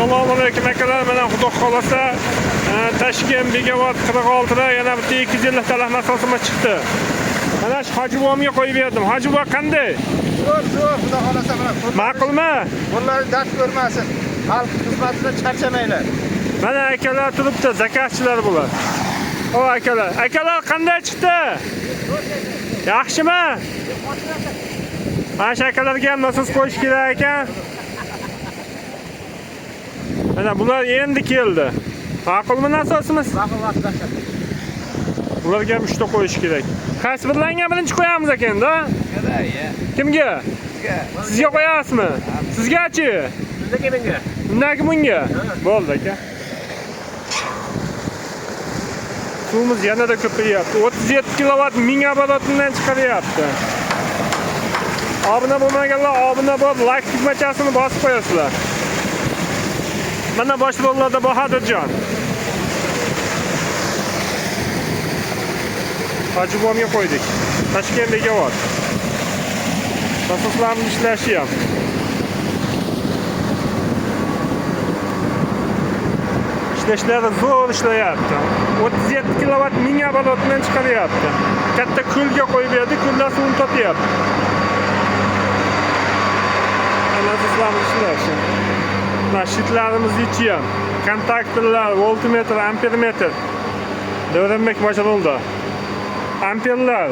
Assalomu alaykum akalar. Mana xudo xolasa Toshkent Begavot 46 da yana bitta 250 talar nasosima chiqdi. Mana shu hojibomga qo'yib berdim. Hojibo qanday? Zo'r, xudo xolasa mana. Ma'qulmi? Bunlar dard ko'rmasin. Xalq xizmatida charchamaylar. Mana akalar turibdi, zakatchilar bular. O akalar qanday chiqdi? Yaxshimi? Mana shu akalarga ham nasos qo'yish kerak ekan. Mana bular endi keldi. Ma'qulmi nasosimiz? Ma'qul vaqtda. Bularga ham 3 ta qo'yish kerak. Qaysi birlariga birinchi qo'yamiz ekan-da? Kimga? Sizga qo'yasizmi? Sizgachi? Menga. Undagi bunga. Bo'ldi aka. Suvimiz yanada ko'payyapti. 37 kilovat 1000 oborotdan chiqaryapti. Obuna bo'lmaganlar obuna bo'lib, like tugmachasini bosib qo'yasizlar. Mana bosh rollarda Bahodirjon. Hojibomga qo'ydik. Toshkent Begavot. Nasoslarning ishlashi ham. Ishlashlari zo'r ishlayapti. 37 kilovat 1000 oborotdan chiqaryapti. Katta ko'lga qo'yib berdi, ko'lda suvni totyapti. Nasoslarning ishlashi. Shitlarimizni ichi ham. Kontaktorlar, voltmetr, ampermetr. Davronbek boshqarildi. Amperlar.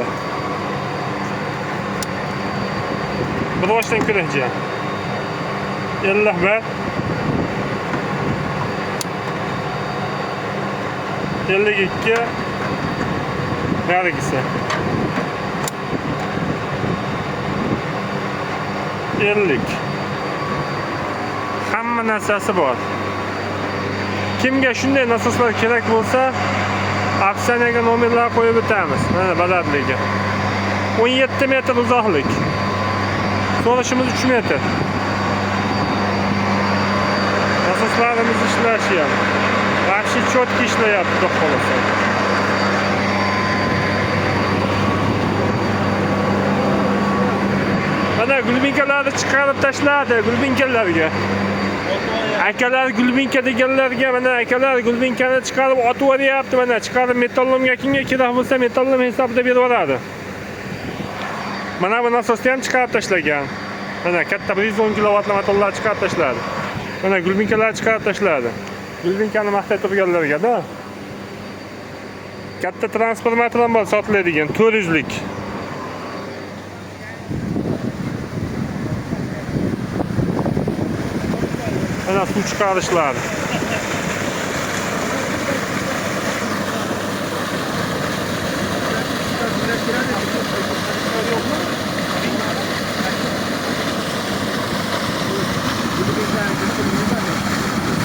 Bir boshdan ko'raychi. 51 52 nargisi 50 hamma narsasi bor. Kimga shunday nasoslar kerak bo'lsa, aksiyaga nomerlar qo'yib o'tamiz. Mana balandligi 17 metr uzoqlik. So'rashimiz 3 metr. Nasoslarimiz ishlashi ham. Yaxshi chotki ishlayapti, xudo xolasa. Mana gulbinkalarni chiqarib tashladi, gulbinkalarga. Akalar gulbinka deganlarga mana akalar gulbinkani chiqarib otib yuboryapti. Mana chiqarib metallomga kimga kerak bo'lsa metallom hisobida berib yuboradi. Mana bu nasosni ham chiqarib tashlagan. Mana katta 110 kilovatli motorlar chiqarib tashladi. Mana gulbinkalar chiqarib tashladi. Gulbinkani maqtay turganlarga-da. Katta transformator ham bor sotiladigan 400 lik. Mana suv chiqarishlar.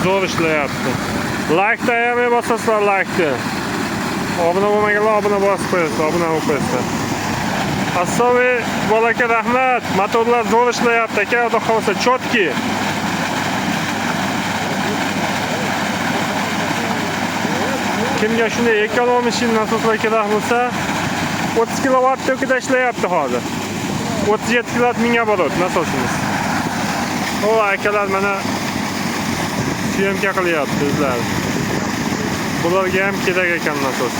Zo'r ishlayapti. Like tayyorlay bosasizlar, like'ni. Obuna bo'lmaganlar obuna bosib qo'yasizlar, obuna bo'lib qo'yasizlar. Assovi bolaka rahmat. Motorlar zo'r ishlayapti aka, xudo xolasa chotki. Kimga shunday ekonomik nasoslar kerak bo'lsa, 30 kilovat tokida ishlayapti hozir. 37 kilovat 1000 oborot nasosimiz. O akalar mana syomka qilyapti o'zlari. Bularga ham kerak ekan nasos.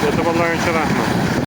E'tiborlaringiz uchun rahmat.